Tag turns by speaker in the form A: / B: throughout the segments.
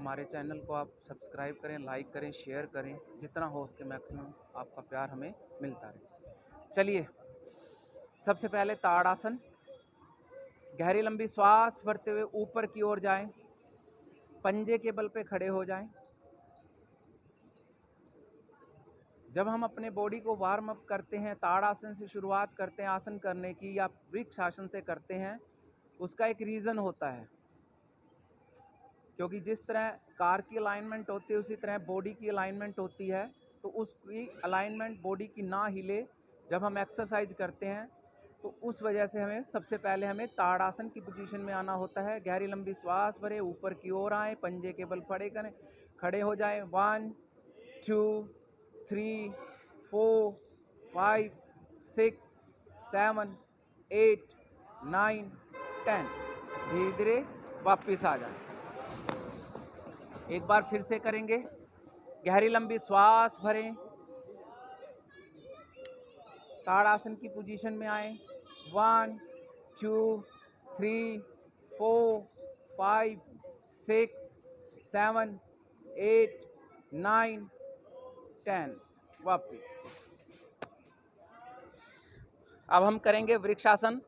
A: हमारे चैनल को आप सब्सक्राइब करें, लाइक करें, शेयर करें, जितना हो उसके मैक्सिमम आपका प्यार हमें मिलता रहे। चलिए, सबसे पहले ताड़ासन। गहरी लंबी श्वास भरते हुए ऊपर की ओर जाएं, पंजे के बल पे खड़े हो जाएं। जब हम अपने बॉडी को वार्म अप करते हैं, ताड़ासन से शुरुआत करते हैं आसन करने की, या वृक्ष आसन से करते हैं, उसका एक रीज़न होता है। क्योंकि जिस तरह कार की अलाइनमेंट होती है, उसी तरह बॉडी की अलाइनमेंट होती है। तो उसकी अलाइनमेंट बॉडी की ना हिले जब हम एक्सरसाइज करते हैं, तो उस वजह से सबसे पहले हमें ताड़ासन की पोजीशन में आना होता है। गहरी लंबी श्वास भरे, ऊपर की ओर आए, पंजे के बल खड़े हो जाएं। 1 2 3 4 5 6 7 8 9 10। धीरे धीरे वापिस आ जाए। एक बार फिर से करेंगे। गहरी लंबी श्वास भरें, ताड़ासन की पोजीशन में आए। 1 2 3 4 5 6 7 8 9 10। वापिस। अब हम करेंगे वृक्षासन।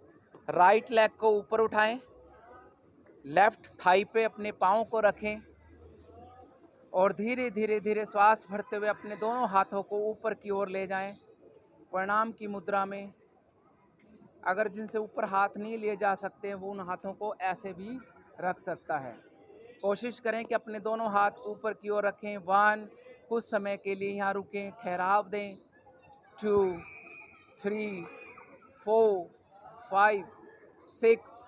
A: राइट लेग को ऊपर उठाएं, लेफ्ट थाई पे अपने पाँव को रखें और धीरे धीरे धीरे श्वास भरते हुए अपने दोनों हाथों को ऊपर की ओर ले जाएं, प्रणाम की मुद्रा में। अगर जिनसे ऊपर हाथ नहीं लिए जा सकते, वो उन हाथों को ऐसे भी रख सकता है। कोशिश करें कि अपने दोनों हाथ ऊपर की ओर रखें। 1, कुछ समय के लिए यहाँ रुकें, ठहराव दें। 2 3 4 5 6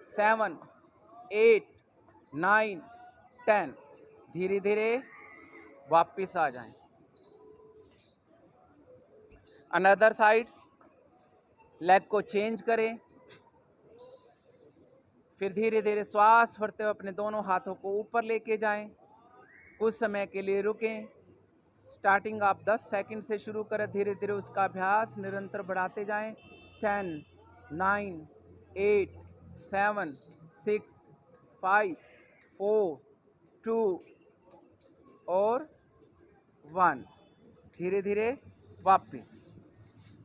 A: 7 8 9 10। धीरे धीरे वापिस आ जाएं। अनदर साइड, लेग को चेंज करें। फिर धीरे धीरे श्वास भरते हुए अपने दोनों हाथों को ऊपर लेके जाएं। कुछ समय के लिए रुकें। स्टार्टिंग आप 10 सेकंड से शुरू करें, धीरे धीरे उसका अभ्यास निरंतर बढ़ाते जाएं। 10 9 8 7 6 5 4 2 और 1। धीरे धीरे वापिस।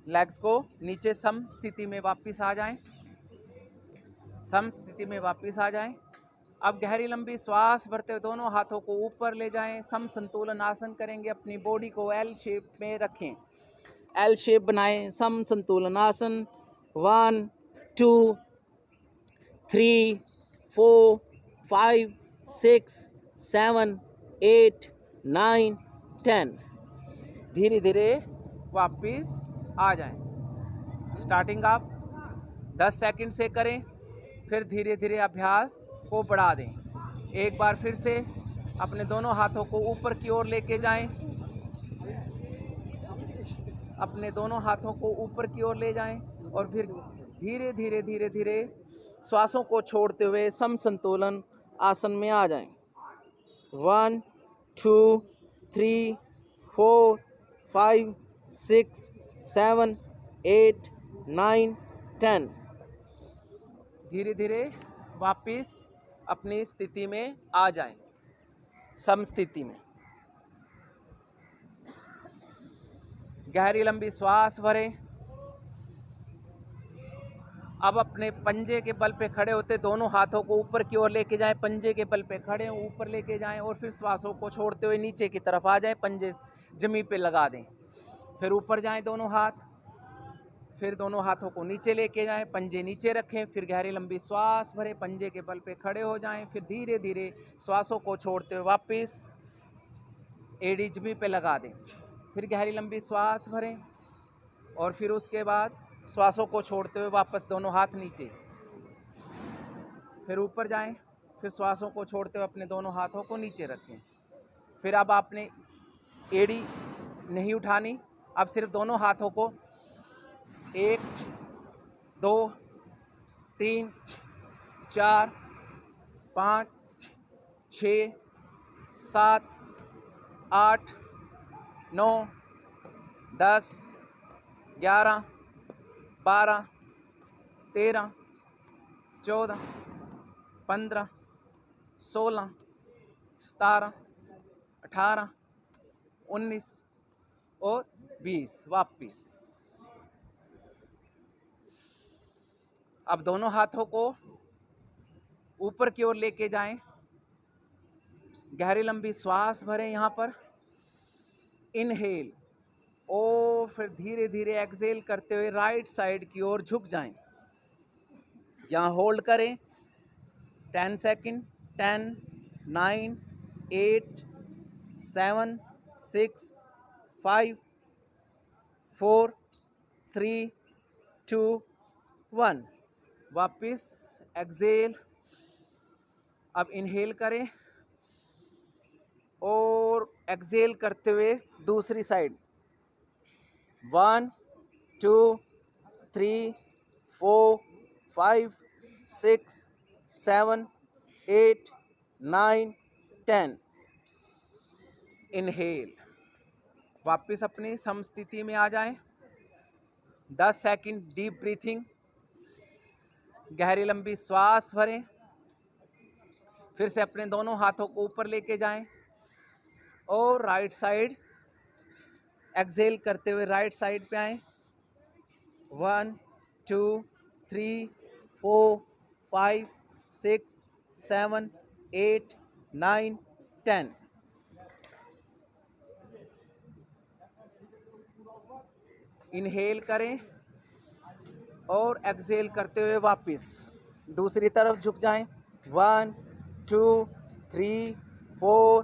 A: लेग्स को नीचे सम स्थिति में वापिस आ जाएं। सम स्थिति में वापिस आ जाएं। अब गहरी लंबी श्वास भरते हुए दोनों हाथों को ऊपर ले जाएं। सम संतुलन आसन करेंगे। अपनी बॉडी को एल शेप में रखें, एल शेप बनाएं। सम संतुलन आसन। 1 2 3 4 5 6 7 8 9 10। धीरे धीरे वापिस आ जाएं। स्टार्टिंग आप 10 सेकंड से करें, फिर धीरे धीरे अभ्यास को बढ़ा दें। एक बार फिर से अपने दोनों हाथों को ऊपर की ओर लेके जाएं। अपने दोनों हाथों को ऊपर की ओर ले जाएं और फिर धीरे धीरे धीरे धीरे श्वासों को छोड़ते हुए सम संतुलन आसन में आ जाएं। 1 2 3 4 5 6 7 8 9 10। धीरे धीरे वापिस अपनी स्थिति में आ जाएं, सम स्थिति में। गहरी लंबी श्वास भरें। अब अपने पंजे के बल पे खड़े होते दोनों हाथों को ऊपर की ओर लेके जाएं। पंजे के बल पे खड़े हो, ऊपर लेके जाएं और फिर श्वासों को छोड़ते हुए नीचे की तरफ आ जाएं। पंजे जमीन पे लगा दें। फिर ऊपर जाएं दोनों हाथ, फिर दोनों हाथों को नीचे लेके जाएं, पंजे नीचे रखें। फिर गहरी लंबी श्वास भरें, पंजे के बल पे खड़े हो जाएं। फिर धीरे धीरे श्वासों को छोड़ते हुए वापस एड़ी जमीन पे लगा दें। फिर गहरी लंबी श्वास भरें और फिर उसके बाद श्वासों को छोड़ते हुए वापस दोनों हाथ नीचे। फिर ऊपर जाएं, फिर श्वासों को छोड़ते हुए अपने दोनों हाथों को नीचे रखें। फिर अब आपने एड़ी नहीं उठानी, अब सिर्फ दोनों हाथों को 1 2 3 4 5 6 7 8 9 10 11 12 13 14 15 16 17, 18, 19 और 20। वापिस। अब दोनों हाथों को ऊपर की ओर लेके जाएं। गहरी लंबी श्वास भरें यहाँ पर, इनहेल, और फिर धीरे धीरे एक्सेल करते हुए राइट साइड की ओर झुक जाएं। यहाँ होल्ड करें 10 सेकेंड। 10, 9, 8, 7, 6, 5, 4, 3, 2, 1। वापिस एक्सेल। अब इनहेल करें और एक्सेल करते हुए दूसरी साइड। 1, 2, 3, 4, 5, 6, 7, 8, 9, 10। इनहेल। वापिस अपनी समस्थिति में आ जाएं। 10 सेकंड डीप ब्रीथिंग। गहरी लंबी श्वास भरें। फिर से अपने दोनों हाथों को ऊपर लेके जाएं और राइट साइड एक्सेल करते हुए राइट साइड पे आएं। 1, 2, 3, 4, 5, 6, 7, 8, 9, 10। इनहेल करें और एक्सेल करते हुए वापस दूसरी तरफ झुक जाएं। 1, 2, 3, 4,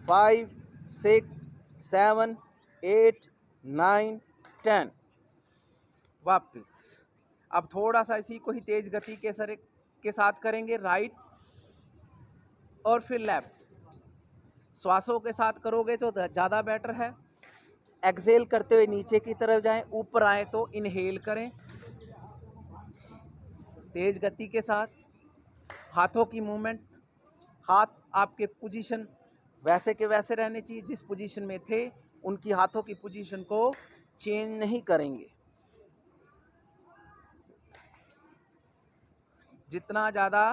A: 5, 6, 7, 8, 9, 10। वापस। अब थोड़ा सा इसी को ही तेज गति के साथ करेंगे। राइट और फिर लेफ्ट। श्वासों के साथ करोगे तो ज़्यादा बेटर है। एक्सेल करते हुए नीचे की तरफ जाएं। ऊपर आए तो इनहेल करें तेज गति के साथ। हाथों की मूवमेंट, हाथ आपके पोजीशन वैसे के वैसे रहने चाहिए जिस पोजीशन में थे। उनकी हाथों की पोजीशन को चेंज नहीं करेंगे। जितना ज़्यादा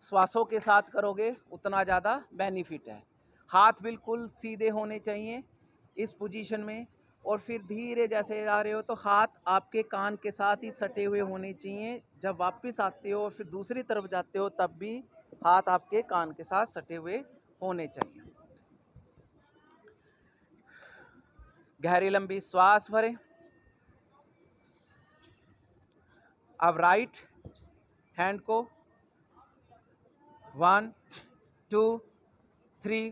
A: श्वासों के साथ करोगे उतना ज़्यादा बेनिफिट है। हाथ बिल्कुल सीधे होने चाहिए इस पोजीशन में, और फिर धीरे जैसे आ रहे हो तो हाथ आपके कान के साथ ही सटे हुए होने चाहिए। जब वापस आते हो और फिर दूसरी तरफ जाते हो तब भी हाथ आपके कान के साथ सटे हुए होने चाहिए। गहरी लंबी श्वास भरें। अब राइट हैंड को 1, 2, 3,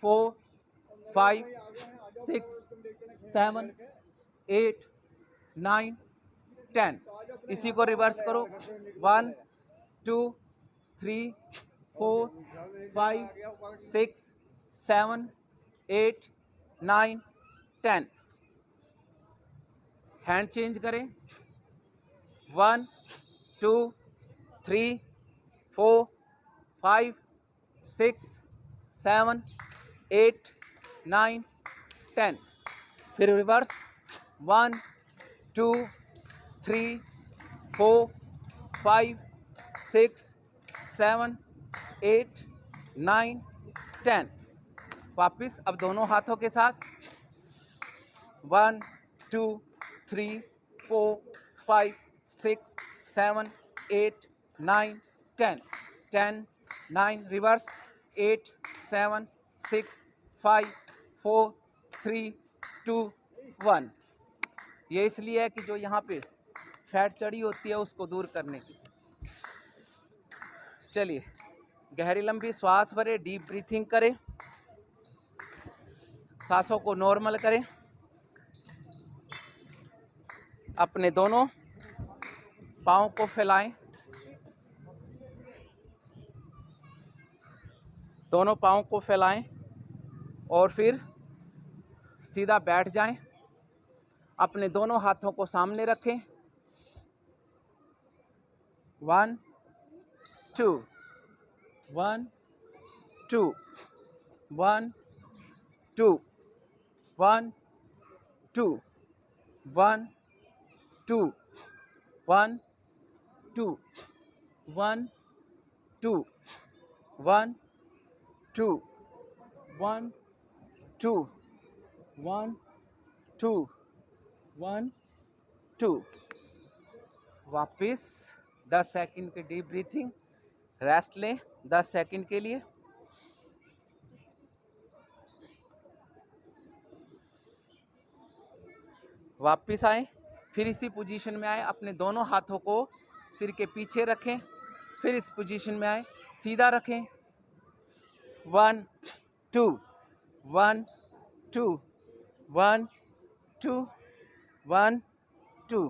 A: 4, 5, 6, 7, 8, 9, 10। इसी को रिवर्स करो। 1, 2, 3, 4, 5, 6, 7, 8, 9, 10। हैंड चेंज करें। 1, 2, 3, 4, 5, 6, 7, 8, 9, 10। फिर रिवर्स। 1, 2, 3, 4, 5, 6, 7, 8, 9, 10। वापिस अब दोनों हाथों के साथ। 1, 2, 3, 4, 5, 6, 7, 8, 9, 10। 10, 9, रिवर्स। 8, 7, 6, 5, 4, 3, 2, 1। ये इसलिए है कि जो यहाँ पे फैट चढ़ी होती है उसको दूर करने की। चलिए, गहरी लंबी श्वास भरें, डीप ब्रीथिंग करें, सांसों को नॉर्मल करें। अपने दोनों पाँव को फैलाएं। दोनों पाँव को फैलाएं और फिर सीधा बैठ जाएं। अपने दोनों हाथों को सामने रखें। 1, 2, 1, 2, 1, 2, 1, 2, 1, 2, 1, 2, 1, 2, 1, 2, 1 2 1 2 1 2। वापस 10 सेकंड की डीप ब्रीथिंग, रेस्ट लें 10 सेकंड के लिए। वापस आए, फिर इसी पोजीशन में आए, अपने दोनों हाथों को सिर के पीछे रखें, फिर इस पोजीशन में आए, सीधा रखें। 1 2 1 2 1 2 1 2।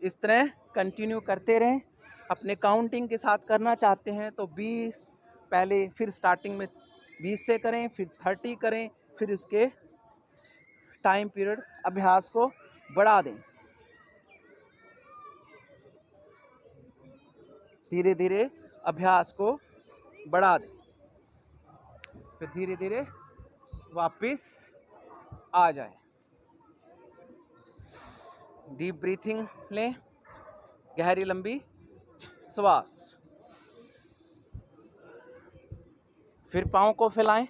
A: इस तरह कंटिन्यू करते रहें। अपने काउंटिंग के साथ करना चाहते हैं तो 20 पहले, फिर स्टार्टिंग में 20 से करें, फिर 30 करें, फिर उसके टाइम पीरियड अभ्यास को बढ़ा दें। धीरे धीरे अभ्यास को बढ़ा दें, फिर धीरे धीरे वापस आ जाए। डीप ब्रीथिंग लें, गहरी लंबी श्वास। फिर पाँव को फैलाएं,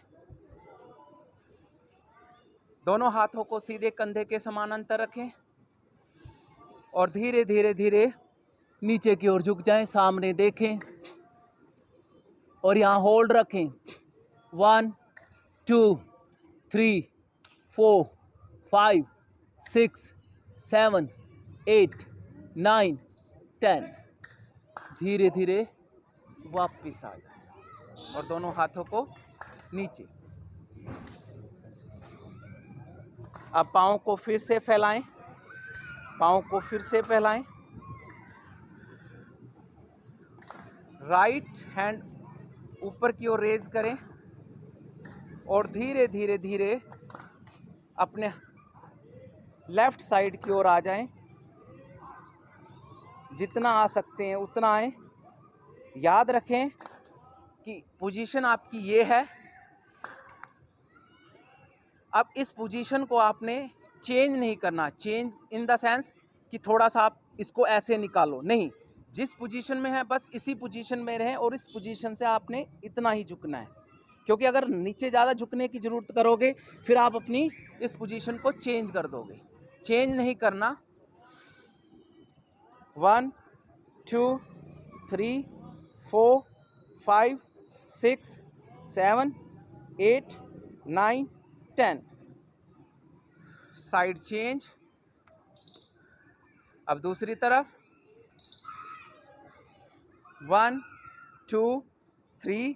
A: दोनों हाथों को सीधे कंधे के समानांतर रखें और धीरे धीरे धीरे नीचे की ओर झुक जाएं, सामने देखें और यहाँ होल्ड रखें। 1 2 3 4 5 6 7 8 9 10। धीरे धीरे वापस आ जाए और दोनों हाथों को नीचे। अब पाँव को फिर से फैलाएं, पाँव को फिर से फैलाएं। राइट हैंड ऊपर की ओर रेज करें और धीरे धीरे धीरे अपने लेफ्ट साइड की ओर आ जाएं। जितना आ सकते हैं उतना आए। याद रखें कि पोजीशन आपकी ये है। अब इस पोजीशन को आपने चेंज नहीं करना। चेंज इन द सेंस कि थोड़ा सा आप इसको ऐसे निकालो, नहीं। जिस पोजीशन में है बस इसी पोजीशन में रहें और इस पोजीशन से आपने इतना ही झुकना है, क्योंकि अगर नीचे ज़्यादा झुकने की ज़रूरत करोगे फिर आप अपनी इस पोजीशन को चेंज कर दोगे। चेंज नहीं करना। 1 2 3 4 5 6 7 8 9 10। Side change. अब दूसरी तरफ। 1 2 3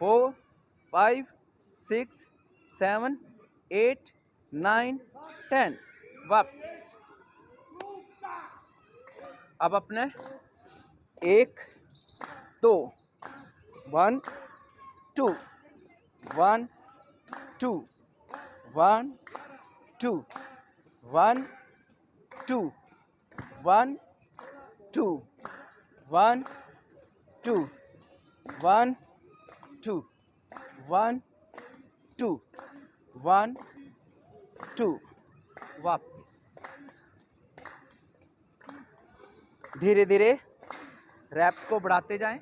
A: 4 5 6 7 8 9 10। वापस। अब अपने 1 2 1 2 1 2 1 2 1 2 1 2 1 2 1 2 1 2 1 2। वापस। धीरे धीरे रैप्स को बढ़ाते जाएं।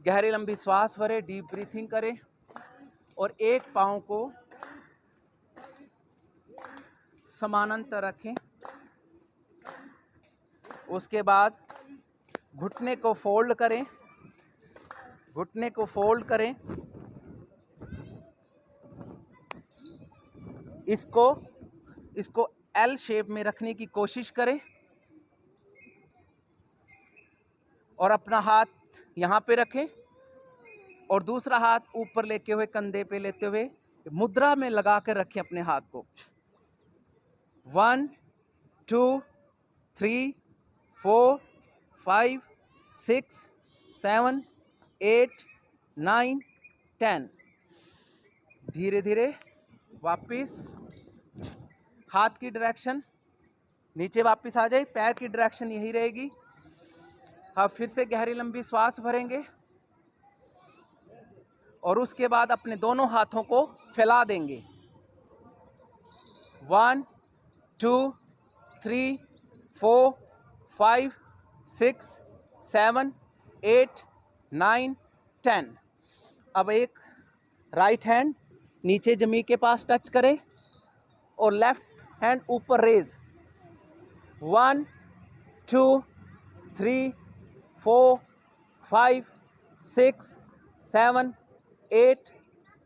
A: गहरी लंबी श्वास भरें, डीप ब्रीथिंग करें और एक पाँव को समानांतर रखें। उसके बाद घुटने को फोल्ड करें, घुटने को फोल्ड करें। इसको एल शेप में रखने की कोशिश करें और अपना हाथ यहाँ पे रखें और दूसरा हाथ ऊपर लेके हुए कंधे पे लेते हुए मुद्रा में लगा कर रखें अपने हाथ को। 1 2 3 4 5 6 7 8 9 10। धीरे धीरे वापिस। हाथ की डायरेक्शन नीचे वापस आ जाए, पैर की डायरेक्शन यही रहेगी। अब फिर से गहरी लंबी श्वास भरेंगे और उसके बाद अपने दोनों हाथों को फैला देंगे। 1 2 3 4 5 6 7 8 9 10। अब एक राइट हैंड नीचे जमीन के पास टच करें और लेफ्ट हैंड ऊपर रेज। 1 2 3 4 5 6 7 8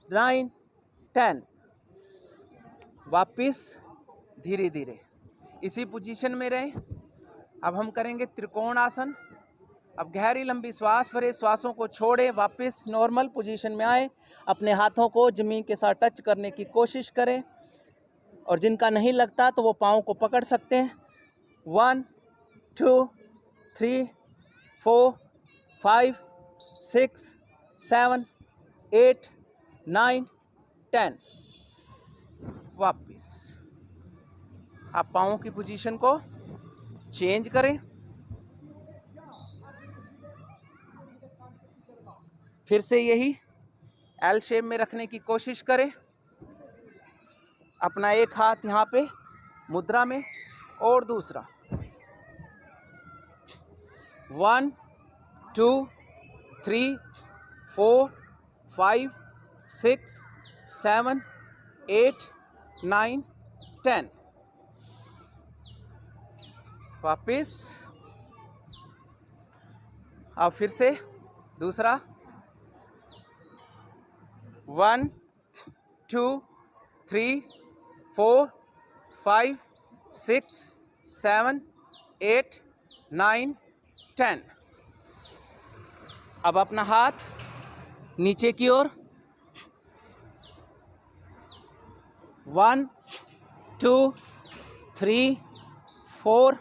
A: 9 10। वापिस धीरे धीरे इसी पोजीशन में रहें। अब हम करेंगे त्रिकोण आसन। अब गहरी लंबी श्वास भरे, श्वासों को छोड़े, वापस नॉर्मल पोजीशन में आए। अपने हाथों को जमीन के साथ टच करने की कोशिश करें और जिनका नहीं लगता तो वो पाँव को पकड़ सकते हैं। 1 2 3 4 5 6 7 8 9 10। वापिस आप पाँव की पोजीशन को चेंज करें। फिर से यही एल शेप में रखने की कोशिश करें। अपना एक हाथ यहाँ पे मुद्रा में और दूसरा। 1 2 3 4 5 6 7 8 9 10। वापिस अब फिर से दूसरा। 1 2 3 4 5 6 7 8 9 10। अब अपना हाथ नीचे की ओर। 1 2 3 4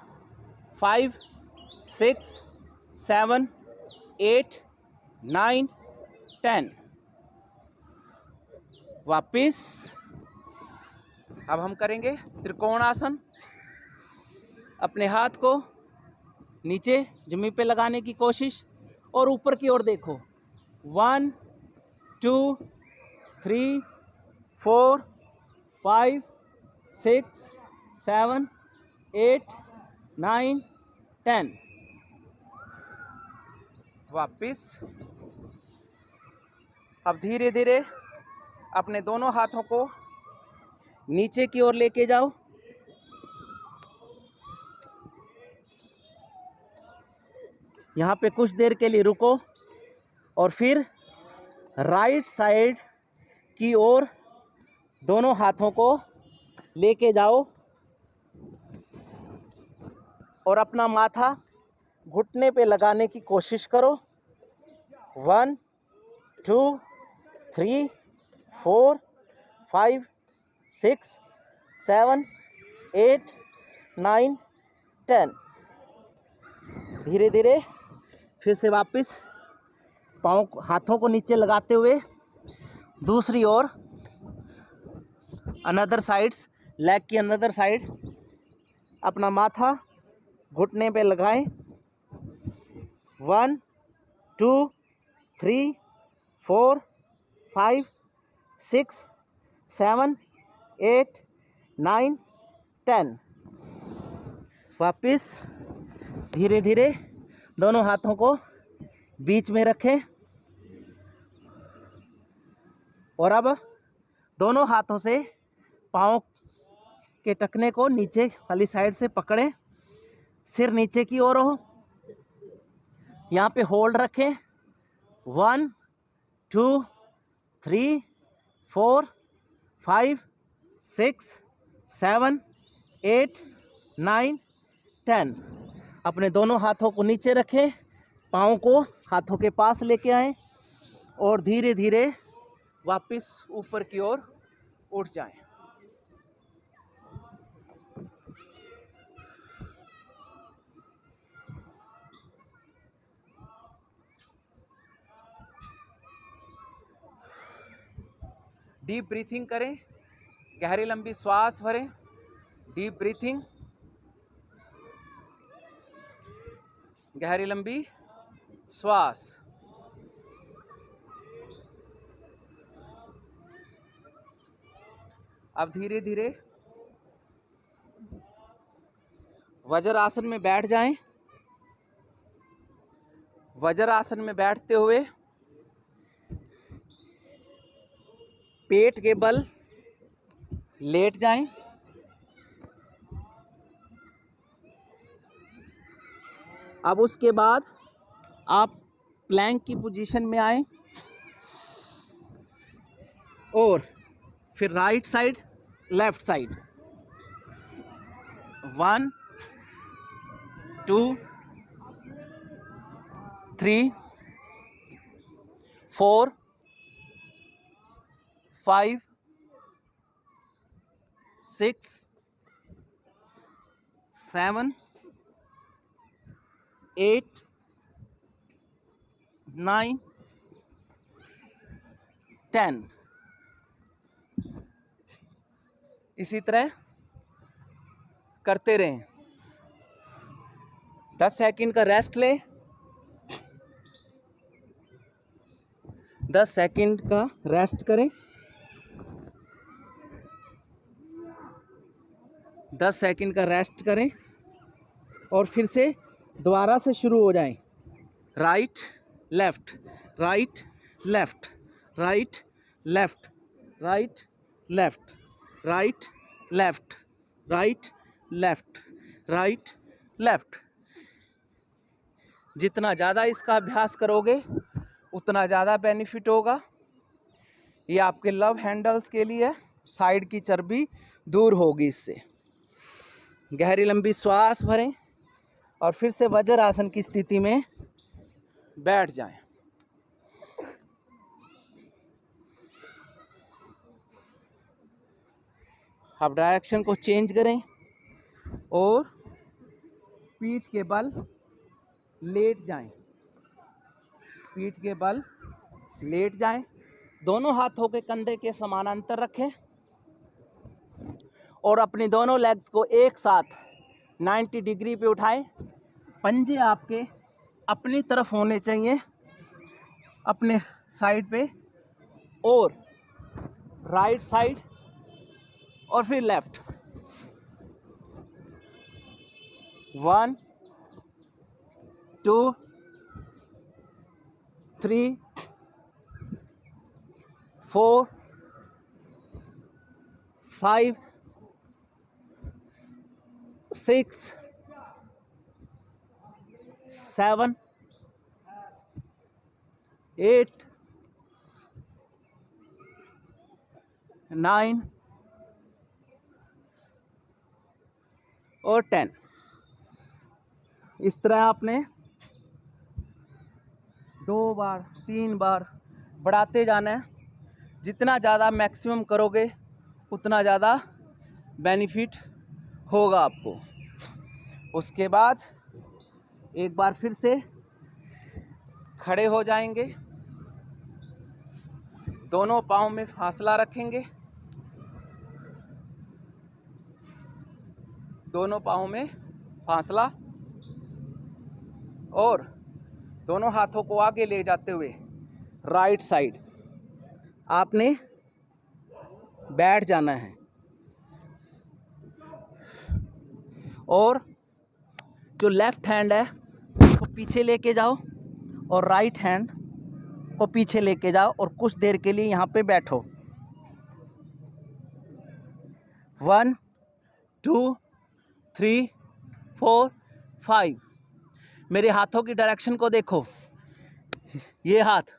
A: 5 6 7 8 9 10। वापिस अब हम करेंगे त्रिकोण आसन। अपने हाथ को नीचे जमीन पे लगाने की कोशिश और ऊपर की ओर देखो। 1 2 3 4 5 6 7 8 9 10। वापिस अब धीरे धीरे अपने दोनों हाथों को नीचे की ओर लेके जाओ। यहाँ पे कुछ देर के लिए रुको और फिर राइट साइड की ओर दोनों हाथों को लेके जाओ और अपना माथा घुटने पे लगाने की कोशिश करो। 1 2 3 4 5 6 7 8 9 10। धीरे धीरे फिर से वापस पाँव हाथों को नीचे लगाते हुए दूसरी ओर अनदर साइड्स, लेग की अनदर साइड अपना माथा घुटने पे लगाएं। 1 2 3 4 5 6 7 8 9 10। वापिस धीरे धीरे दोनों हाथों को बीच में रखें और अब दोनों हाथों से पाँव के टखने को नीचे वाली साइड से पकड़ें। सिर नीचे की ओर हो, यहाँ पे होल्ड रखें। 1 2 3 4 5 6 7 8 9 10। अपने दोनों हाथों को नीचे रखें, पाँव को हाथों के पास लेके आएं और धीरे धीरे वापस ऊपर की ओर उठ जाएं। डीप ब्रीथिंग करें, गहरी लंबी श्वास भरें। डीप ब्रीथिंग, गहरी लंबी श्वास। अब धीरे धीरे वज्रासन में बैठ जाएं। वज्रासन में बैठते हुए पेट के बल लेट जाएं। अब उसके बाद आप प्लैंक की पोजीशन में आए और फिर राइट साइड लेफ्ट साइड 1 2 3 4 5 6 7 8 9 10। इसी तरह करते रहें। 10 सेकंड का रेस्ट लें। 10 सेकंड का रेस्ट करें। 10 सेकंड का रेस्ट करें और फिर से दोबारा से शुरू हो जाएं। Right left, right left, right left, right left, right left, right left, right left. जितना ज़्यादा इसका अभ्यास करोगे उतना ज़्यादा बेनिफिट होगा। ये आपके लव हैंडल्स के लिए साइड की चर्बी दूर होगी इससे। गहरी लंबी श्वास भरें और फिर से वज्रासन की स्थिति में बैठ जाएं। अब डायरेक्शन को चेंज करें और पीठ के बल लेट जाएं। पीठ के बल लेट जाएं। दोनों हाथों के कंधे के समानांतर रखें और अपनी दोनों लेग्स को एक साथ 90 डिग्री पे उठाएं। पंजे आपके अपनी तरफ होने चाहिए, अपने साइड पे, और राइट साइड और फिर लेफ्ट। 1 2 3 4 5 6 7 8 9 और 10। इस तरह आपने 2 बार 3 बार बढ़ाते जाना है। जितना ज़्यादा मैक्सिमम करोगे उतना ज़्यादा बेनिफिट होगा आपको। उसके बाद एक बार फिर से खड़े हो जाएंगे, दोनों पाँव में फासला रखेंगे, दोनों पाँव में फासला, और दोनों हाथों को आगे ले जाते हुए राइट साइड आपने बैठ जाना है। और जो लेफ्ट हैंड है उसको पीछे लेके जाओ और राइट हैंड को पीछे लेके जाओ और कुछ देर के लिए यहाँ पे बैठो। 1 2 3 4 5। मेरे हाथों की डायरेक्शन को देखो। ये हाथ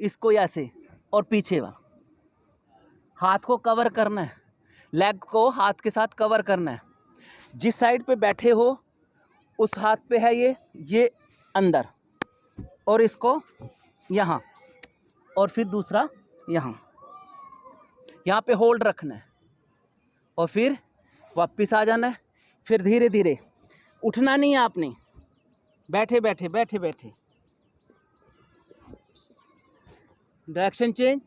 A: इसको ऐसे और पीछे वा, हाथ को कवर करना है, लेग को हाथ के साथ कवर करना है। जिस साइड पे बैठे हो उस हाथ पे है ये अंदर, और इसको यहाँ, और फिर दूसरा यहाँ पे होल्ड रखना है और फिर वापस आ जाना है। फिर धीरे धीरे उठना नहीं है आपने, बैठे बैठे बैठे बैठे। Direction change.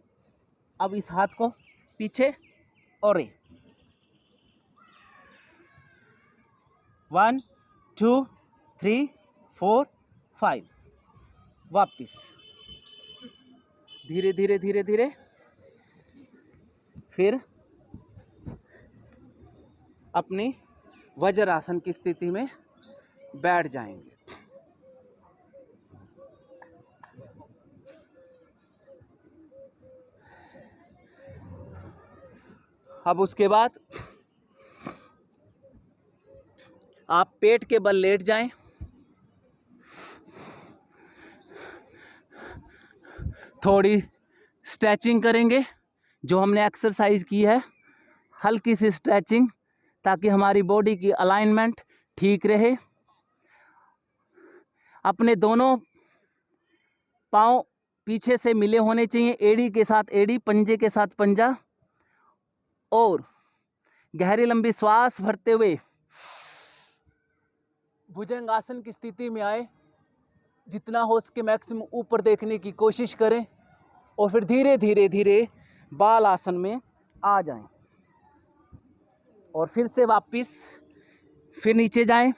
A: अब इस हाथ को पीछे और 1 2 3 4 5। वापिस धीरे धीरे धीरे धीरे फिर अपनी वज्रासन की स्थिति में बैठ जाएंगे। अब उसके बाद आप पेट के बल लेट जाएं। थोड़ी स्ट्रेचिंग करेंगे, जो हमने एक्सरसाइज की है, हल्की सी स्ट्रेचिंग, ताकि हमारी बॉडी की अलाइनमेंट ठीक रहे। अपने दोनों पाँव पीछे से मिले होने चाहिए, एड़ी के साथ एड़ी, पंजे के साथ पंजा। और गहरी लंबी श्वास भरते हुए भुजंगासन की स्थिति में आए। जितना हो सके मैक्सिमम ऊपर देखने की कोशिश करें और फिर धीरे धीरे धीरे बाल आसन में आ जाएं। और फिर से वापस फिर नीचे जाएं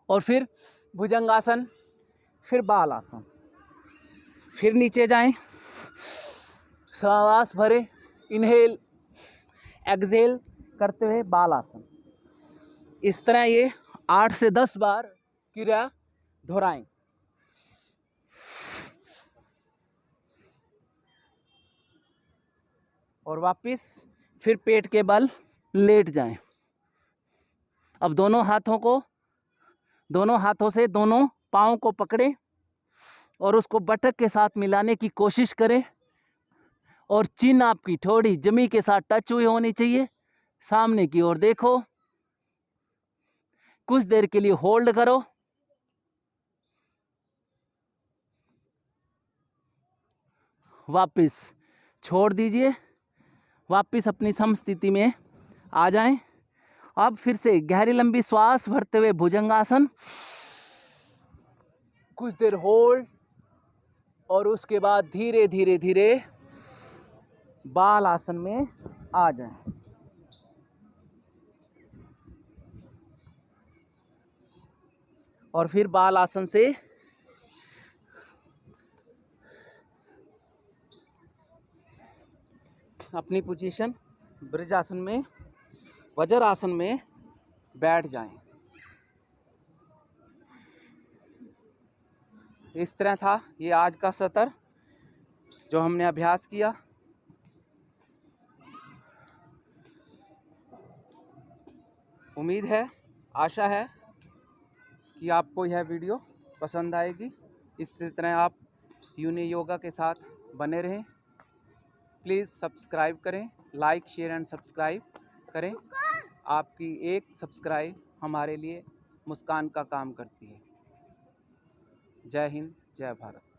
A: और फिर भुजंगासन, फिर बाल आसन, फिर नीचे जाएं। सांस भरे, इनहेल एक्सहेल करते हुए बाल आसन। इस तरह ये 8 से 10 बार क्रिया दोहराएं। और वापस फिर पेट के बल लेट जाएं। अब दोनों हाथों से दोनों पाँव को पकड़ें और उसको बटक के साथ मिलाने की कोशिश करें। और चिन आपकी थोड़ी जमी के साथ टच हुई होनी चाहिए। सामने की ओर देखो, कुछ देर के लिए होल्ड करो। वापस छोड़ दीजिए, वापस अपनी समस्थिति में आ जाएं। अब फिर से गहरी लंबी श्वास भरते हुए भुजंगासन, कुछ देर होल्ड, और उसके बाद धीरे धीरे धीरे बाल आसन में आ जाएं। और फिर बाल आसन से अपनी पोजीशन ब्रजासन में, वज्रासन में बैठ जाएं। इस तरह था ये आज का सत्र जो हमने अभ्यास किया। उम्मीद है, आशा है कि आपको यह वीडियो पसंद आएगी। इस तरह आप यूनि योगा के साथ बने रहें। प्लीज़ सब्सक्राइब करें, लाइक शेयर एंड सब्सक्राइब करें। आपकी एक सब्सक्राइब हमारे लिए मुस्कान का काम करती है। जय हिंद, जय भारत।